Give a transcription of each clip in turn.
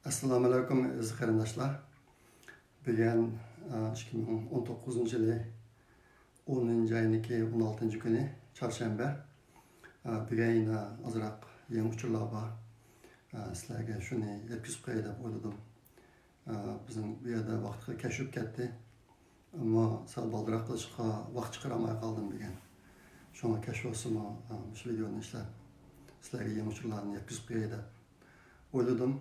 Assalomu alaykum aziz qarindoshlar. Bugun 2019 yili 10 ayning 16 kuni chorshanba. Bugun yana ozroq yangi uchurlar bor. Sizlarga shuni yetkazib qo'yay deb o'yladim. Bizning bu yerda vaqtga kashib ketdi. Ammo sal baldiroq qilishga vaqt chiqaramay qoldim bugun. Shunga kashfosimi shu videoni ishlab sizlarga yangi uchurlarni yetkazib qo'yay deb o'yladim.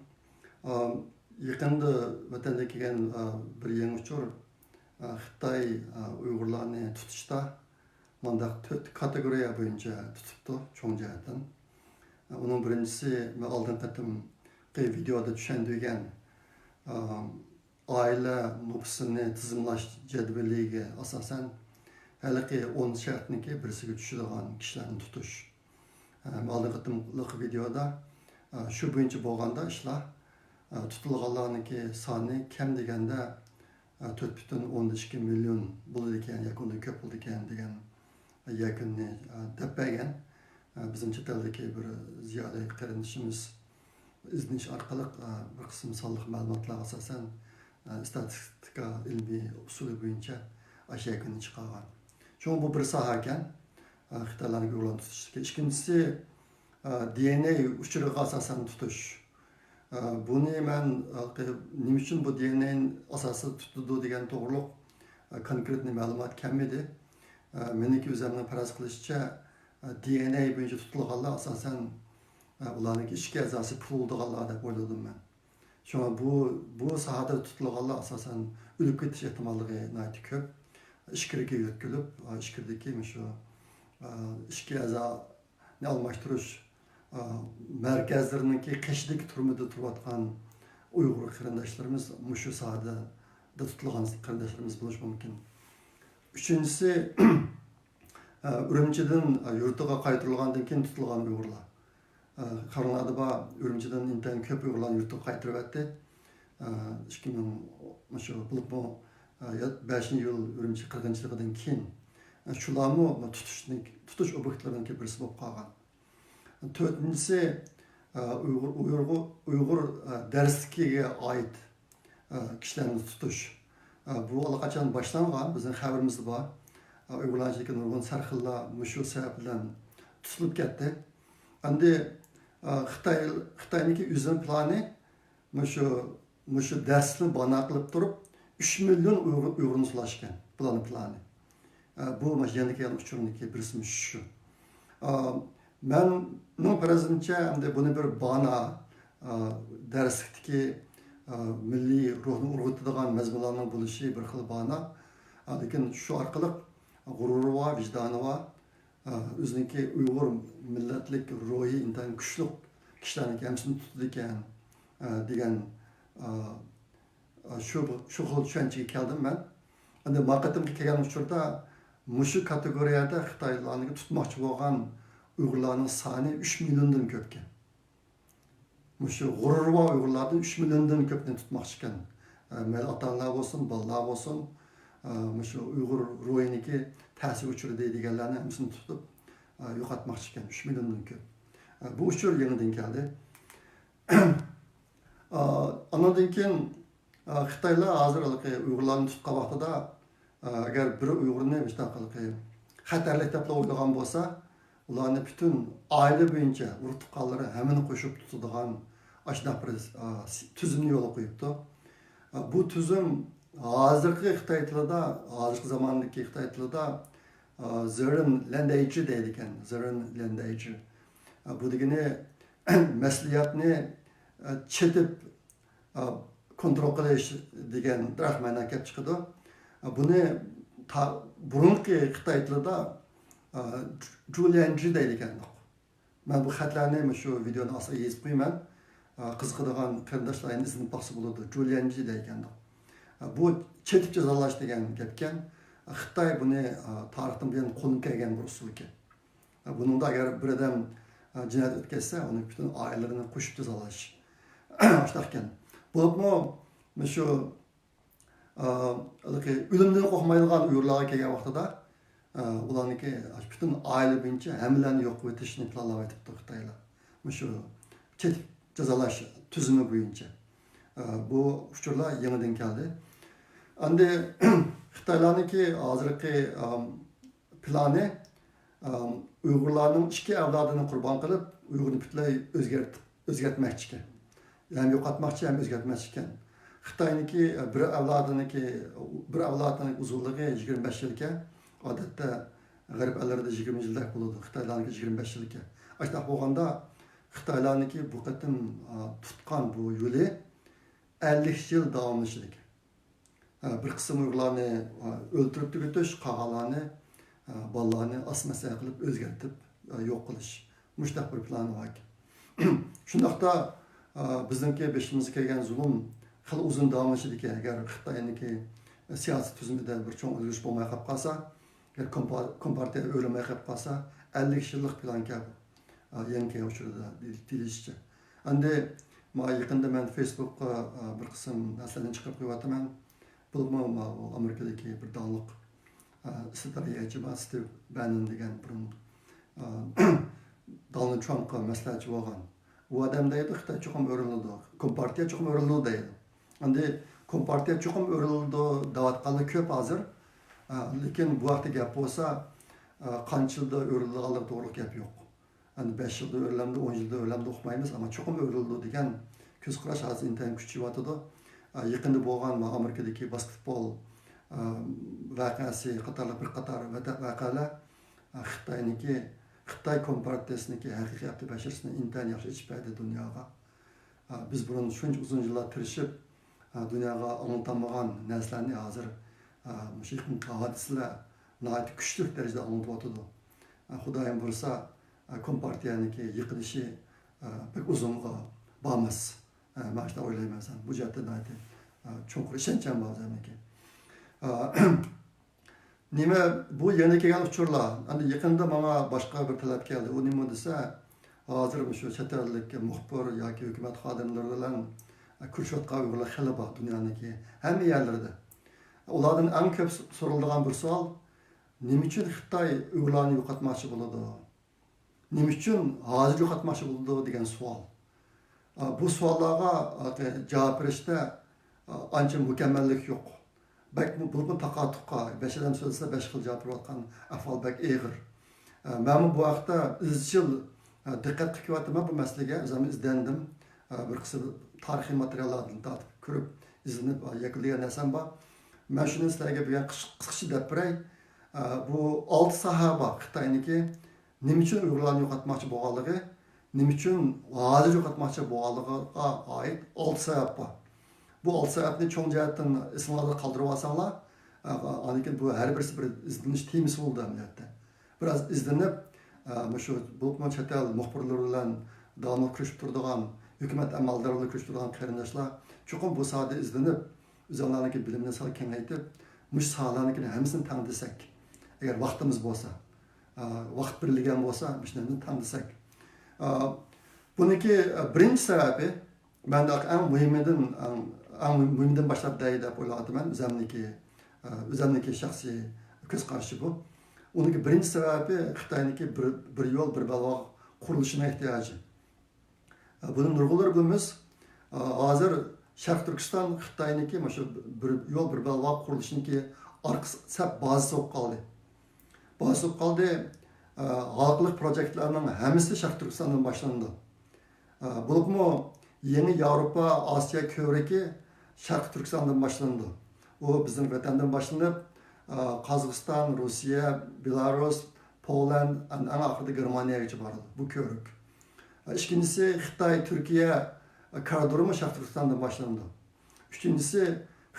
Yaqında vatanda kelgan bir yangi uchur Xitoy Uyg'urlarni tutishda mandaq 4 kategoriya bo'yicha tutibdi cho'ng jihatdan. Uning birinchisi men oldin qatimqi videoda tushuntirgan oila nupsini tizimlash jadvaliga asosan haligi 10 shartniki birisiga tushadigan kishilarni tutish. Oldin qatimliq videoda shu bo'yicha bo'lganda ishlar tutilganlarniki soni kam deganda 4,12 million bo'ldi ekan, yakunda ko'p bo'ldi ekan degan yakunni deb bergan. Bizim chet eldagi bir ziyoliy qarindoshimiz iznish orqali bir qism sonliq ma'lumotlarga asosan statistika ilmiy usuli bo'yicha o'sha yakunni chiqargan. Chunki bu bir soha ekan, Xitoylarni uyg'urlarni tutishga. Ikkinchisi DNA uchuriga asosan tutish. Buni men nima uchun bu DNA asosida tutdi degan to'g'riliq konkret ma'lumot kam edi. Meniki o'zimning faraz qilishcha DNA bo'yicha tutilganlar asosan ularning ichki a'zosi puldiganlar deb o'yladim men. Shunga bu sohada tutilganlar asosan o'lib ketish ehtimolligi nihoyat ko'p. Ichkiriga yo'tkilib, ichkiridagi shu ichki a'zoni almashtirish merkezlerinki qishlik turmada turayotgan Uyg'ur qarindoshlarimiz shu sohada tutilgan qarindoshlarimiz bo'lishi mumkin. Uchinchisi Urumchidan yurtiga qaytarilgandan keyin tutilgan Uyg'urlar. Qarinlarda bor Urumchidan intayin ko'p Uyg'urlar yurtiga qaytaryapti. 2000 shu 5-yil Urumchi qirg'inchiligidan keyin shularni tutish obyektlarining birisi bo'lib qolgan. Dördüncüsü Uygur derslikiga ait kişilerini tutuş. Bu alaqachon başlangan, bizim haberimizde var. Uygurlarchilikka nurg'un sarxillar shu sabab bilan tutilib ketdi. Endi Xitoyniki o'zim plani shu darsni bana qilib turib 3 million Uyg'urni sulashgan. Bularning plani. Bu yana kelgan uchurniki birisi shu. Mening farazimcha buni bir bana darslikdagi milliy ruhni urg'utadigan mazmunlarning bo'lishi bir xil bana. Lekin shu orqali g'ururi va vijdoni va o'ziniki Uyg'ur millatlik ruhi intayin kuchli kishilarni kamsin tutdi ekan degan shu xil tushunchaga keldim men. Endi maqsadimga kelgan uchurda shu kategoriyada Xitoylarni tutmoqchi bo'lgan Uyg'urlarning soni 3 milliondan ko'pkan. Shu g'ururva Uyg'urlardan 3 milliondan ko'pni tutmoqchi ekan. Mayli ota-onalar bo'lsin, bolalar bo'lsin, shu Uyg'ur ruhiniki ta'sir uchuri deydiganlarni hammasini tutib yo'qotmoqchi ekan 3 milliondan ko'p. Bu uchur yangidan keldi. Andan keyin Xitoylar hozir Uyg'urlarni tutgan vaqtida agar bir Uyg'urni xatarli deb o'ylagan bo'lsa, ularni bütün aile boyunca urtuqqanlari hammani qo'shib tutadigan ashunday bir tuzumni yo'lga qo'yibdi. Bu tuzum hozirgi Xitoy tilida, hozirgi zamondagi Xitoy tilida Zeren Language deydi ekan. Zeren Language. Bu degani masliyatni chetib kontrol qilish degan direkt ma'no kelib chiqadi. Buni burungi Xitoy tilida Julianji deydi ekan. Men bu xatlarni shu videoni ostiga yozib qo'yaman. Qiziqadigan qarindoshlarning izini topsa bo'ladi. Julianji deydi ekan. Bu chetib jazolash degan gap ekan. Xitoy buni tarixdan buyon qo'lga kelgan bir usul ekan. Buningda agar bir odam jinoyat o'tkazsa, uni butun oilalarini qo'shib jazolash. Shunaqa ekan. Bo'libmi shu o'limdan qo'rqmaydigan Uyg'urlarga kelgan vaqtida ularniki bütün aile boyunca hammalarni yo'q qilib o'tishni planlab aytibdi Xitoylar. Shu chetib jazolash tuzumi bo'yicha. Bu uçurlar yeniden geldi. Andi Xitoylarniki hozirgi planı Uyg'urlarning ikki avlodini qurbon qilib, Uyg'urni butunlay o'zgartmoqchi. Hem yo'qotmoqchi, hem o'zgartmoqchi ekan. Xitoyniki bir avlodining uzunligi 25 yil ekan. Odatda g'arb ellarida 20 yildak bo'ladi. Xitoylarniki 25 yil ekan. Ashta bo'lganda Xitoylarniki bu qatim tutgan bu yo'li 50 yil davomlashadi. Bir qism Uyg'urlarni o'ltirib tugutish, qolganlarni bolalarni asmasa qilib o'zgartib yo'q qilish. Mushtaq bir plani var. Shundaqda bizningki beshimizga kelgan zulm xil uzun davomlashadi ekan. Agar Xitoyniki siyosiy tuzumida bir cho'ng o'zgarish bo'lmay qolib qolsa, agar kompartiya o'lmay qolib qolsa, 50 yillik planga yangi uchurda deyilishcha. Endi yaqinda men Facebook'ga bir qism narsalarni chiqarib qo'yapman. Bu Amerikadagi bir donliq strategiyachi Steve Bannon degan burun Donald Trumpga maslahatchi bo'lgan. U odam deydi, Xitoy cho'qim o'rildi, kompartiya cho'qim o'rildi deydi. Endi kompartiya cho'qim o'rildi deyotganlar ko'p hozir. Lekin bu vaqtda gap bo'lsa, qancha yilda o'rilganlik to'g'ri gap yo'q. Endi 5 yilda o'rilamdi, 10 yilda o'rilamdi o'qimaymiz, ammo cho'qim o'rildi degan ko'z qarash hozir intayin kuchayotdi. Yaqinda bo'lgan Amerikadagi basketbol voqeasi qatorli bir qator voqealar Xitoy kompartiyasiniki haqiqiy avtobashirsini intayin yaxshi ichmaydi dunyoga. Biz burun shuncha uzun yillar tirishib dunyoga anlatilmagan narsalarni hozir shu hodisalar nihoyat kuchli darajada anlatyotdi. Xudoyim bo'lsa kompartiyaniki yiqilishi pek uzunga bormas. Ben işte o'ylayman. Bu jihatda nihoyat cho'nqur ishoncham bor o'zimniki. Nima bu yana kelgan uchurlar. Endi yaqinda menga boshqa bir talab keldi. U nima desa, hozir shu chet ellik muxbir yoki hukumat xodimlari bilan kurshotgan Uyg'urlar xili bor dunyodagi hamma yerlarda. Ulardan eng ko'p so'raladigan bir savol, nima uchun Xitoy Uyg'urlarni yo'qotmoqchi bo'ladi? Nima uchun hozir yo'qotmoqchi bo'ladi degan savol. Bu savollarga javob berishda ancha mukammallik yo'q. Bu taqotuqqa 5 odam so'zlasa 5 xil javob berayotgan ahvol bak og'ir. Men bu vaqtda izchil diqqat qilyapman bu masalaga. O'zim izlandim. Bir qism tarixiy materiallardan tortib ko'rib, izlanib yakunlagan narsam bor. Men shuni sizlarga bir qisqacha deb beray. Bu 6 sahaba Xitoyniki nima uchun Uyg'urlarni yo'qotmoqchi bo'lganligi, nima uchun hozir yo'qotmoqchi bo'lganligiga oid 6 sabab bor. Bu 6 sababni cho'ng jihatdan ismlarda qoldirib olsanglar, anikin bu har birisi bir izlanish temasi bo'ldi amaliyotda. Biraz izlanib, shu bu chet el muxbirlari bilan davomli kurashib turadigan, hukumat amaldori bilan kurashib turadigan qarindoshlar cho'qim bu sohada izlanib, o'zlariniki bilimini sal kengaytirib, mush sohalarnikini hammasini tandisak, agar vaqtimiz bo'lsa, vaqt berilgan bo'lsa, shuni tandisak. Buniki birinchi sababi, menda eng muhimidan boshlab deydi deb o'ylayman, o'zimniki shaxsiy ko'z qarashi bu. Uniki birinchi sababi Xitoyniki bir yo'l bir balvoq qurilishine ehtiyoji. Bunun nurg'ular bilamiz. Hozir Sharq Turkiston Xitoyniki shu bir yo'l bir balvoq qurilishiniki sap bazasi bo'lib qoldi. Bazasi bo'lib qoldi. Halklık projektlarının hammasi Sharq Turkistondan boshlandi. Bo'libmi yeni Avrupa, Osiyo ko'rigi Sharq Turkistondan boshlandi. U bizning vatandan boshlanib, Qozog'iston, Rossiya, Belarus, Poland, eng oxirida Germaniyagacha bordi. Bu ko'rik. Ikkinchisi Xitoy, Turkiya koridori Sharq Turkistondan boshlandi. Uchinchisi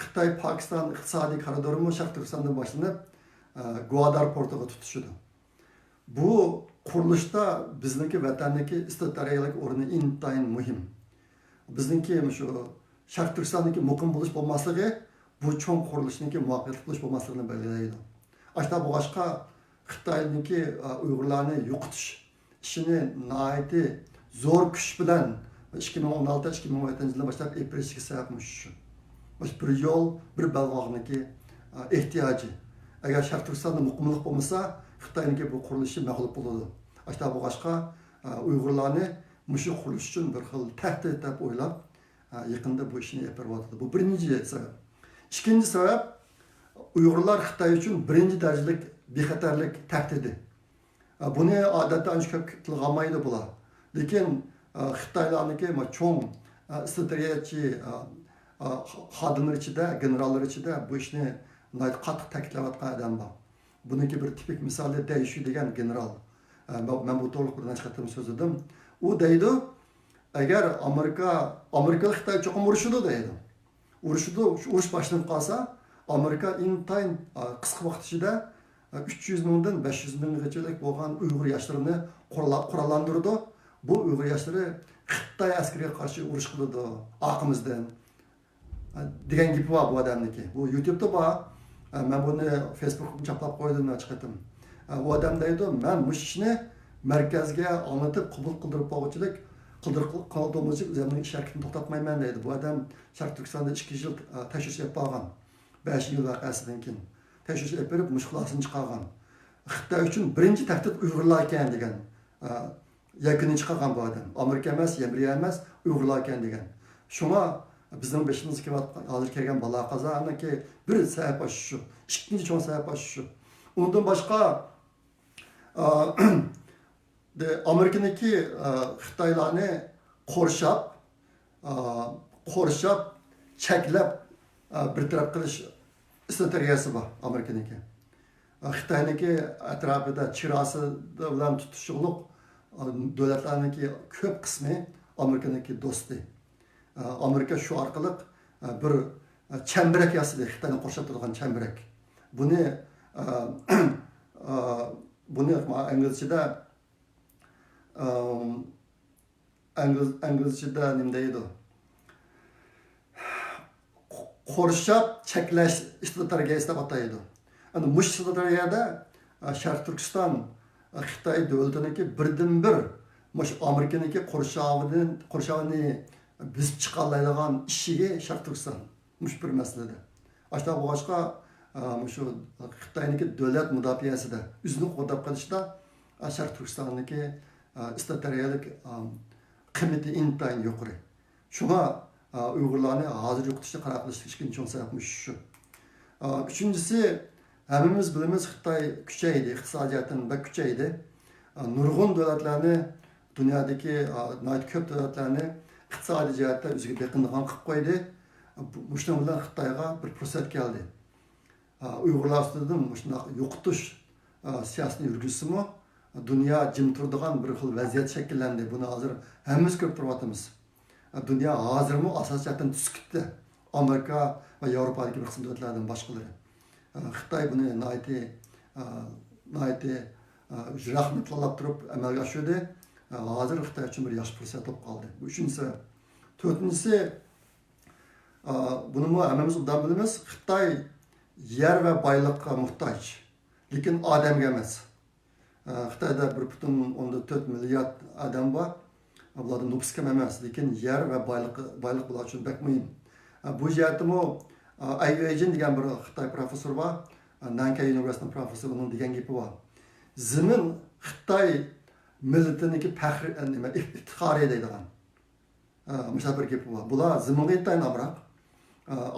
Xitoy, Pokiston iqtisodiy koridori Sharq Turkistondan boshlanib, Gwadar portiga tutishdi. Bu qurilishda bizniki vatanniki strategik o'rni intayin muhim. Bizniki shu Sharq Turkistondagi muqim bo'lish bo'lmasligi bu cho'ng qurilishniki muvaffaqiyatli bo'lish bo'lmasligini belgilaydi. Ashta bu boshqa Xitoyniki Uyg'urlarni yo'qotish ishini nihoyatda zo'r kuch bilan 2016-2017 yildan boshlab epressiga sababmish shu. Bir yo'l, bir balvoqniki ehtiyoji. Agar Sharq Turkistonda muqimlik bo'lmasa, Xitoyniki bu qurilishi mag'lub bo'ladi. Ashta bu boshqa Uyg'urlarni mushu qurilish uchun bir xil tahdid deb o'ylab, yaqında bu ishni olib beryapti. Bu birinchi sabab. Ikkinchi sabab Uyg'urlar Xitoy uchun birinchi darajalik bexatarlik tahdidi. Buni odatda ancha ko'p tilga olmaydi bular. Lekin Xitoylarniki cho'ng strategiyachi xodimlar ichida, generallar ichida bu ishni qattiq ta'kidlayotgan odam bor. Buniki bir tipik misoli Dayshu degan general. Men bu to'liq bir necha qatim so'zladim. U deydi, agar Amerika Xitoy cho'qim urushidi deydi. Urush boshlanib qolsa, Amerika intayin qisqa vaqt ichida 300 mingdan 500 minggacha bo'lgan Uyg'ur yoshlarini qurollantirdi. Bu Uyg'ur yoshlari Xitoy askariga qarshi urush qildi oqimizdan. Degan gapi bor bu odamniki. Bu YouTube'da bor. Men buni Facebook'ga chaplab qo'ydim chiqatim. Bu odam deydi, men bu ishni markazga anlatib qabul qildirib qo'ychilik qildirib o'zimning ish harakatini to'xtatmayman deydi. Bu odam Sharq Turkistonda 2 yil tashrif qilib qolgan. 5 yil vaqasidan keyin tashrif qilib berib mushkulasini chiqargan. Xitoy uchun birinchi tahdid Uyg'urlar ekan degan. Yakini chiqargan bu odam. Amerika emas, Yevropa emas, Uyg'urlar ekan degan. Shunga bizning beshimiz hozir kelgan balo qazoniki bir sahifa shu, ikkinchi cho'ng sahifa shu. Undan boshqa Amerikaniki Xitoylarni qo'rshab, cheklab bir taraf qilish strategiyasi bor Amerikaniki. Xitoyniki atrofida chirasi bilan tutishliq davlatlarniki ko'p qismi Amerikaniki do'sti. Amerika shu orqali bir chambarak yasadi, Xitoyni qo'rshab turgan chambarak. Buni inglizchada nima deydi? Qo'rshab cheklash strategiyasi deb ataydi. Ana mush strategiyada Sharq Turkiston Xitoy davlatiniki birdan-bir mush Amerikaniki qo'rshavini biz chiqarlaydigan ishiga Sharq Turkiston mush bir masalada. Ashta boshqa shu Xitoyniki davlat mudofaasida o'zini qo'llab qilishda Sharq Turkistonniki strategiyalik qiymati intayin yuqori. Shunga Uyg'urlarni hozir yo'qotishga qaror qilish ikkinchi cho'ng sababimiz shu. Uchinchisi, hammamiz bilamiz Xitoy kuchaydi, iqtisodiyotdan va kuchaydi. Nurg'un davlatlarni, dunyodagi ko'p davlatlarni iqtisodiy jihatdan o'ziga beqindigan qilib qo'ydi. Shundan bilan Xitoyga bir fursat keldi. Uyg'urlar ustidan shunday yo'qotish siyosatini yurgizsimi, dunyo jim turadigan bir xil vaziyat shakllandi. Buni hozir hammamiz ko'rib turibmiz. Dünya hozirmi asosiyatdan tushib ketdi. Amerika va Yevropadagi bir qism davlatlardan boshqalari. Xitoy buni nihoyatda rahmatlab turib amalga oshirdi. Hozir Xitoy uchun bir yaxshi fursat bo'lib qoldi. Bu uchinchisi. To'rtinchisi, buni hammamiz obdan bilamiz. Xitoy yer va boyliqqa muhtoj, lekin odamga emas. Xitoyda 1.4 milliard odam bor. Bulardan nüfus kam emas, lekin yer va boyliq bular uchun bek muhim. Bu jihatimi Ayvejin degan bir Xitoy professor bor, Nankai Universitetining professori, uning degan gapi bor. Zamin Xitoy millatiniki faxr iftixori deydigan. Mana bir gapi bor. Bular zaminga intayin amroq.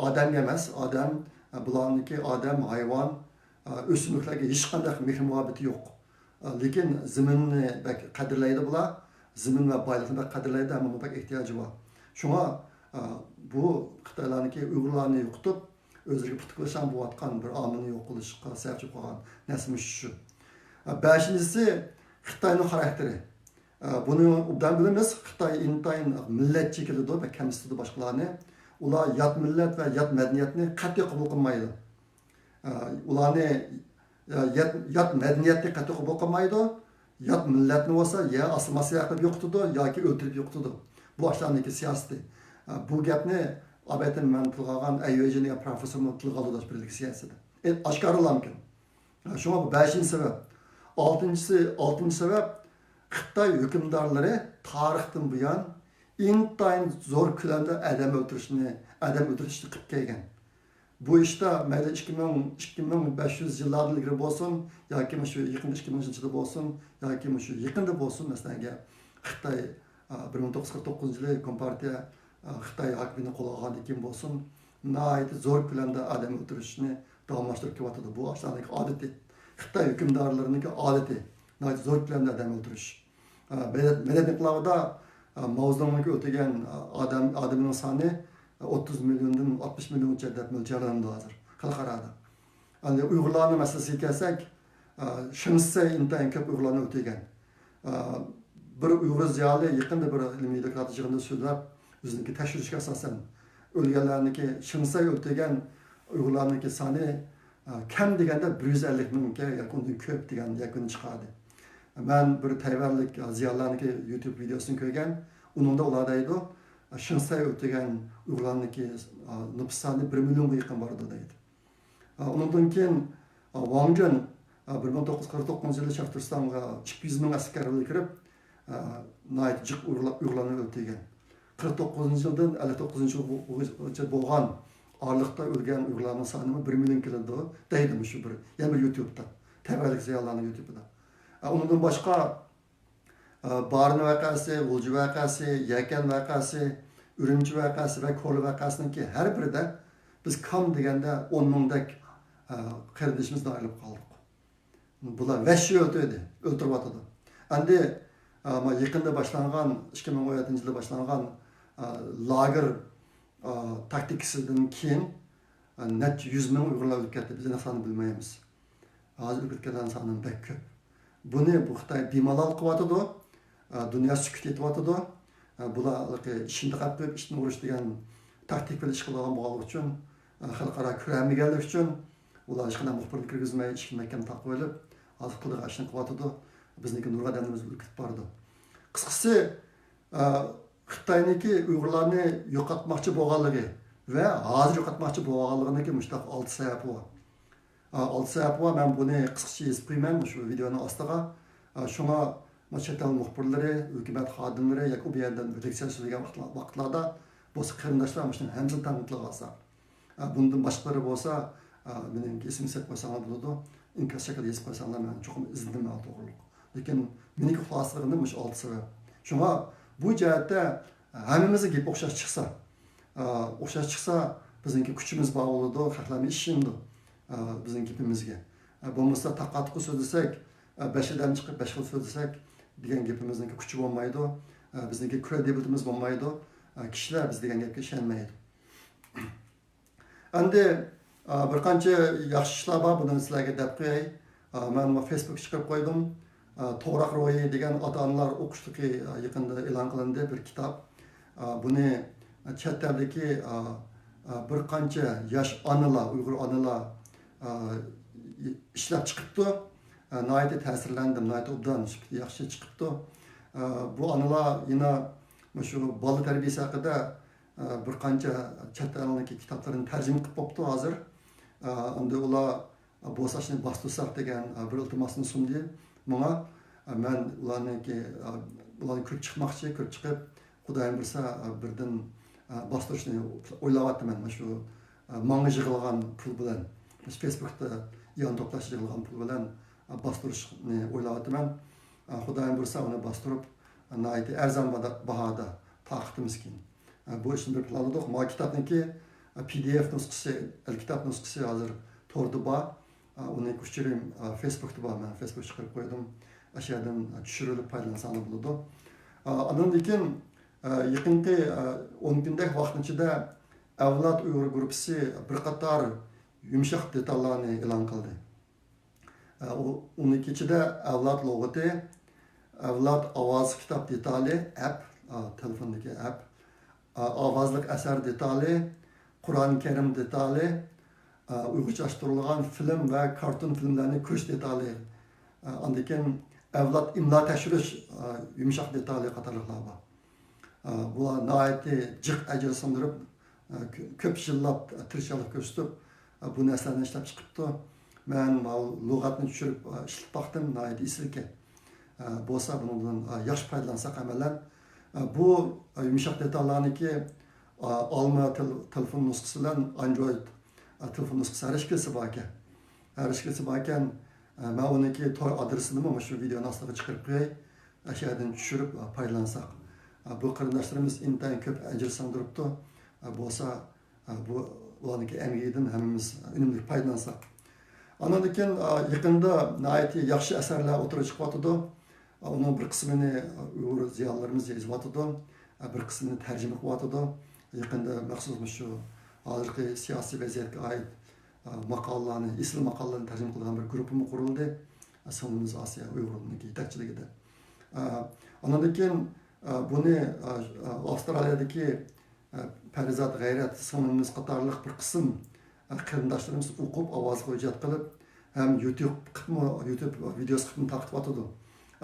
Odamga emas, odam bularniki odam, hayvon, o'simliklarga hech qanday mehr muhabbati yo'q. Lekin zaminni qadrlaydi bular. Zamin va boylikni qadrlaydi, ammo bunga ehtiyoji bor. Shunga bu Xitoylarniki Uyg'urlarni yo'qotib, o'zlariga putuklashan bo'layotgan bir omilni yo'q qilishga sababchi bo'lgan narsamiz shu. Beshinchisi, Xitoyning xarakteri. Buni obdan bilamiz, Xitoy intayin millatchi keladi va kamsitadi boshqalarni. Ular yot millat va yot madaniyatni qat'iy qabul qilmaydi. Ularni yot madaniyatni qat'iy qabul qilmaydi. Yat milletni olsa ya asılması yakıp yoktudu ya ki öldürüp yoktudu. Bu aşağıdaki siyaseti. Bu gapni abetin men tilg'agan Ayvejin professorning tilg'aladash birlik siyosati. Oshkorlar mumkin. Shunga bu 5-sabab. 6-sabab Xitoy hukmdorlari tarixdan buyon intayin zo'r ko'lamda odam o'ldirishni qilib kelgan. Bu işte mayli 2500 yillardan ilgari bo'lsin, yoki shu yaqin 2000-yilda bo'lsin, yoki shu yaqinda bo'lsin, masalan, Xitoy 1949-yili Kompartiya Xitoy hokimini qo'lga olgandan keyin bo'lsin, nihoyatda zo'r ko'lamda odam o'ldirishni davomlashtirib kelyotdi. Bu aslidagi odati. Xitoy hukmdorlarining odati. Nihoyatda zo'r ko'lamda odam o'ldirish. Medenliklarda Mavzudagi o'tgan odamning soni 30 milliondan 60 milliongacha deb mo'ljallandi hozir xalqarada. Endi Uyg'urlarning masalasiga kelsak, Shimsa intayin ko'p Uyg'urlarni o'tgan. Bir Uyg'ur ziyoli yaqinda bir ilmiy doktorat yig'inida so'zlab, o'ziniki tashvishga asosan o'lganlarniki Shimsa o'tgan Uyg'urlarniki soni kam deganda 150 mingga yaqin ko'p degan yakun chiqadi. Ben bir Tayvanlik ziyarlarniki YouTube videosunu koygan, onunda ular deydi, Şinsay ötegen Uygurlarniki nüfus sani 1 milyonga yaqin bardı deydi. Onundan keyin Wang Jun 1949 yılı Çartırstan'a 200 ming askarlar kirib, nayt jiq Uygurlarni ötegen. 49 yıldan 59 yılgacha bo'lgan orliqda o'lgan Uygurlarning soni 1 million keladi deydi shu bir. Yana bir YouTube'da. Tayvanlik ziyarlarning YouTube'da. Ondan başqa Barın vakası, Ulcu vakası, Yeken vakası, Ürümçi vakası ve Kolu vakasının ki her biri de biz kam degende 10 mingdek kardeşimiz dahil kaldık. Bunlar vəhşi öldürdü, öldürüp atıdı. Endi yakında başlanğan, 2017 yılda başlanğan lager taktikisinden keyin net 100 ming Uygurlar ölüp ketdi. Biz nasıl bilmeyemiz. Hazır ölüp ketken sanın pek köp. Bunu bu Xitoy bemalol qilyotdi, dunyo sukut etyotdi. Bular ishni qilib, ishni urish degan taktik bilan ish qilgan bo'lganligi uchun, xalqaro ko'ramiganlik uchun ular hech qanday muxbirlik kirgizmay, ishni mahkam taqib olib, hozir qilgan ishni qilyotdi. Bizniki nurg'adamimiz o'lkitib bordi. Qisqasi, Xitoyniki Uyg'urlarni yo'qotmoqchi bo'lganligi va hozir yo'qotmoqchi bo'lganligining mushtaq 6 sababi bor. 6 sebep var. Ben bunu kısaca yazıp koyayım şu videonun astığa. Şuna chet el muhbirleri, hükümet xodimlari yoki bu yerdan leksiya so'zlagan vaqtlarda bo'lsa qarindoshlar mana shuni hamzini tanitib olsa. Bundan boshqalari bo'lsa, mening ismimni sepib qo'ysanglar bo'ladi. Inkas shaklida yozib qo'ysanglar men cho'qim izindim to'g'riliq. Lekin mening xulosaligim shu 6 sabab. Shunga bu jihatda hammamizga gap o'xshash chiqsa, bizningki kuchimiz bor bo'ladi, xalqlarimiz ishindi. Bizning gapimizga. Bo'lmasa taqatqi so'zlasak, 5dan chiqib 5 xil so'zlasak degan gapimizning kuchi bo'lmaydi. Bizningki credibilitimiz bo'lmaydi. Kishilar biz degan gapga ishonmaydi. Endi bir qancha yaxshi ishlar bor, buni sizlarga deb qo'yay. Men Facebookga chiqib qo'ydim. To'g'roq ro'yi degan ota-onalar o'qishligi yaqinda e'lon qilindi bir kitob. Buni chet eldagi bir qancha yosh onalar, Uyg'ur onalar ishlab chiqibdi. Nihoyatda ta'sirlandim, nihoyatda obdan yaxshi chiqibdi. Bu onalar yana shu bola tarbiyasi haqida bir qancha chet ellik kitoblarni tarjima qilib qo'yibdi hozir. Endi ular bo'lsa shuni bostirsak degan bir iltimosni sundi. Menga men ularni ko'rib chiqmoqchi, ko'rib chiqib, Xudoyim bilsa birdan bostirishni o'ylayapman shu menga yig'ilgan pul bilan. Facebook'ta yan toplash yig'ilgan pul bilan bostirishni o'ylayapman. Xudoyim bilsa uni bostirib, nihoyatda arzon bahoda taqitimiz keyin. Bu ishni bir planladik. Ma kitobniki PDF nusxasi, kitob nusxasi hozir to'rda bor. Uni ko'chirib Facebook'da bor. Men Facebook'ga chiqarib qo'ydim. Ashyadan tushirilib foydalansangiz bo'ladi. Andan keyin yaqinqi 10 kunlik vaqt ichida Avlod Uyg'ur guruhi bir qator yumshoq detallarni e'lon qildi. Uni ichida Avlod lug'ati, Avlod ovoz kitob detali, app, telefondagi app, ovozlik asar detali, Qur'oni Karim detali, uyg'urchashtirilgan film va kartun filmlarni ko'rish detali, undan keyin Avlod imlo tashrish yumshoq detali qatorliqlar bor. Bular nihoyatda jiq ajr sindirib, ko'p yillab tirishchilik ko'rsatib bu narsalarni ishlab chiqibdi. Men lug'atni tushirib ishlab baqdim, nihoyatda esilki. Bo'lsa bundan yaxshi foydalansak amalan bu yumshoq detallarniki olma telefon nusxasi bilan Android telefon nusxasi erishgisi bor ekan. Erishgisi bor ekan, men uniki tor adresini mana shu videoning ostiga chiqarib qo'yay. Ashyadan tushirib foydalansak. bu qarindoshlarimiz intayin ko'p ajr singdiribdi. Bo'lsa bu ularniki əməyindən həmmimiz ünümlük faydalansak. Ondan keyin yaqında nihoyatda yaxshi asarlar o'tirib chiqyapti. Onun bir qismini Uyg'ur ziyolilarimiz yozyapti, bir qismini tarjima qilyapti. Yaqında maxsus shu hozirgi siyosiy vaziyatga oid maqolalarni, isl maqolalarni tarjima qilgan bir guruhimiz qurildi. Sonimiz Osiyo Uyg'urniki yetakchiligida. Ondan keyin buni Avstraliyadagi Parizat G'ayrat sonimiz qatorliq bir qism qarindoshlarimiz o'qib ovozga hujjat qilib, ham YouTube videosi qilib taqdibyotdi.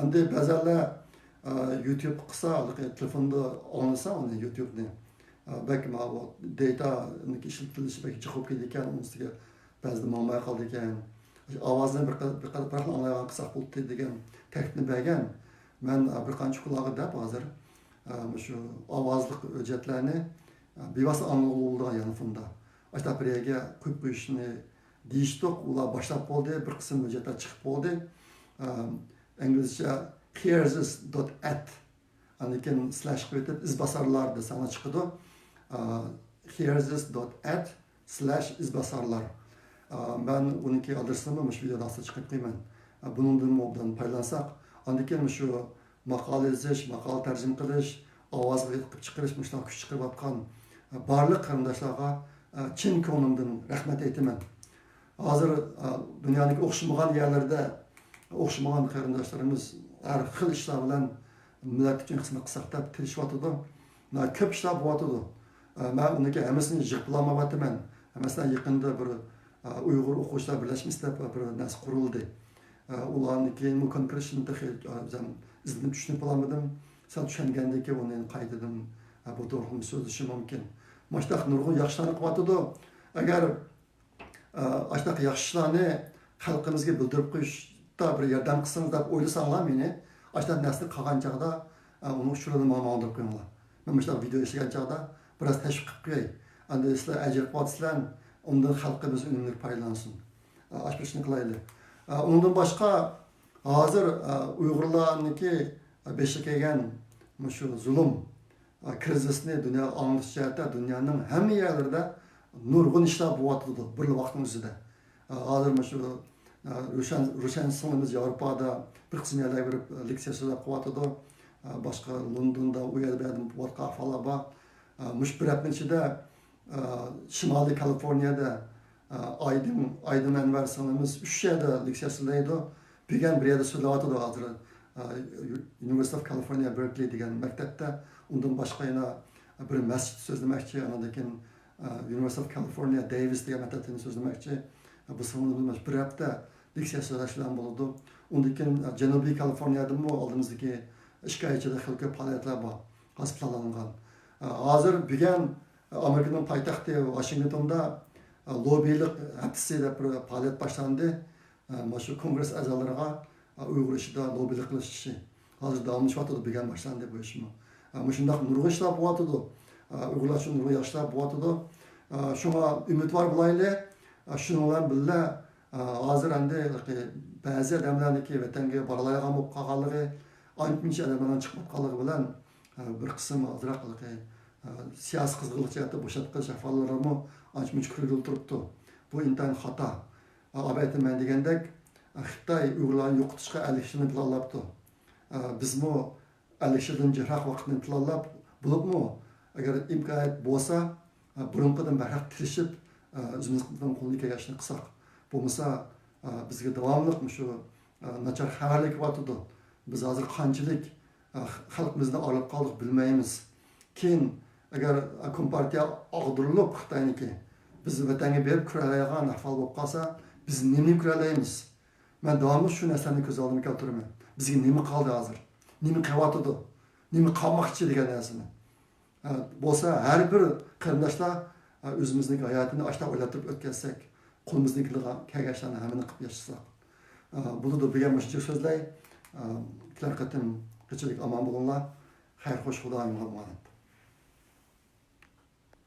Endi ba'zanlar YouTube qilsa, telefonda olsa uni YouTube'ni belki bu dataning ishlatilishi belki chiqib ketdi ekan, unisiga ba'zida muammo qoldi ekan. Ovozni bir qadar anglayotgan qilsak bo'ldi degan taklifni bergan. Men bir qancha quloqqa deb hozir shu ovozliq hujjatlarni bevosita anglayoladigan yanfunda. Ashta birga qo'yib qo'yishni deyishdik, ular boshlab bo'ldi, bir qism hujjatlar chiqib bo'ldi. İngilizce hearsis.at aniken slash qo'yib izbasarlar desana chiqadi. hearsis.at/izbasarlar. Ben uniki adresini bu videoda asla chiqib qo'yman. Bundan mobidan paylansak, andiken shu maqola yozish, maqola tarjima qilish, ovozga qilib chiqarish, mushlar kuch chiqarib atgan barliq qarindoshlarga chin ko'nglimdan rahmat aytaman. Hozir dunyodagi o'xshamagan yerlarda o'xshamagan qarindoshlarimiz har xil ishlar bilan millat uchun xizmat qilsak deb tirishyapti. Ko'p ishlar bo'lyapti. Men uniki hammasini yig'ib Masalan, yaqinda bir Uyg'ur o'quvchilar birlashmasi deb bir narsa qurildi. Ularni keyin bu konkretni izlab tushunib olmadim. Sen tushungandan keyin uni qaytadan bu to'g'ri so'zlashim mumkin. Mashtaq nurg'un yaxshilarni qilyapti. Agar ashtaq yaxshilarni xalqimizga bildirib qo'yishda bir yordam qilsangiz deb o'ylasanglar meni, ashtaq narsa qilgan chog'da uni uchurini ma'lumot qo'yinglar. Men mashtaq video ishlagan chog'da biroz tashviq qilib qo'yay. Endi sizlar ajr qilyapsizlar, undan xalqimiz unumli foydalansın. Ashpishni qilaylik. Undan boshqa hozir Uyg'urlarniki beshi kelgan shu zulm krizisni dunyo anglashda dunyoning hamma yerlarida nurg'un ishlar bo'lyapti bir vaqtning o'zida. Hozir shu Rushan singlimiz Yevropada bir qism yerlarga berib leksiya so'zlab qilyapti. Boshqa Londonda u yerda bo'layotgan ahvollar bor. Mush bir hafta ichida Shimoliy Kaliforniyada Aydın Enver singlimiz 3 yerda leksiya so'zlaydi. Bir yerda so'zlayapti hozir. University of California Berkeley degan maktabda undan boshqa yana bir masjid so'zlamoqchi, anadan keyin University of California Davis degan maktabni so'zlamoqchi. Bu singlimiz bir hafta leksiya so'zlashlar bo'ladi. Undan keyin Janubiy Kaliforniyada oldimizdagi ishqaychida xil ko'p faoliyatlar bor, tasdiqlangan. Hozir bugun Amerikaning poytaxti Washingtonda lobbilik haftasi deb bir faoliyat boshlandi. Shu kongress a'zolariga Uyg'ur ishida lobbilik qilish hozir davomlashyapti, bugun boshlandi bu ishmi. Shunday nurg'un ishlar bo'lyapti. Uyg'urlar uchun nurg'un ishlar bo'lyapti. Shunga umidvor bo'laylik. Shuning bilan birga hozir endi ba'zi odamlarniki vatanga boralayotgan bo'lib qolganligi, ancha odamlardan chiqib qolganligi bilan bir qism ozroq siyosiy qizg'inchilikda bo'shatqish ahvollarimi ancha-muncha ko'rilib turibdi. Bu intayin xato. Albatta degandek Xitoy Uyg'urlarni yo'qotishga 50 yilni planlabdi. Bizmi 50 yildan jiroq vaqtni planlab bo'libmi? Agar imkoniyat bo'lsa, burunqidan barhaq tirishib o'zimizning qo'lga kelishni qilsak, bo'lmasa bizga davomli shu nachar xabarlik bo'lyapti. Biz hozir qanchalik xalqimizni olib qoldik bilmaymiz. Keyin agar Kompartiya og'dirilib Xitoyniki biz vatanga berib kuralayotgan ahvol bo'lib qolsa, biz nima kuralaymiz? Men davomli shu narsani ko'z oldimga keltiraman. Bizga nima qoldi hozir? Nima qilyapti? Nima qolmoqchi degan narsani. Bo'lsa har bir qarindoshlar o'zimizning hayotini ashta o'ylab turib o'tkazsak, qo'limizdan kelgan ishlarni hammani qilib yashasak. Buni da degan shuncha so'zlay. Kelar qatim qanchalik omon bo'linglar. Xayr, xush xudoyim bo'lsin.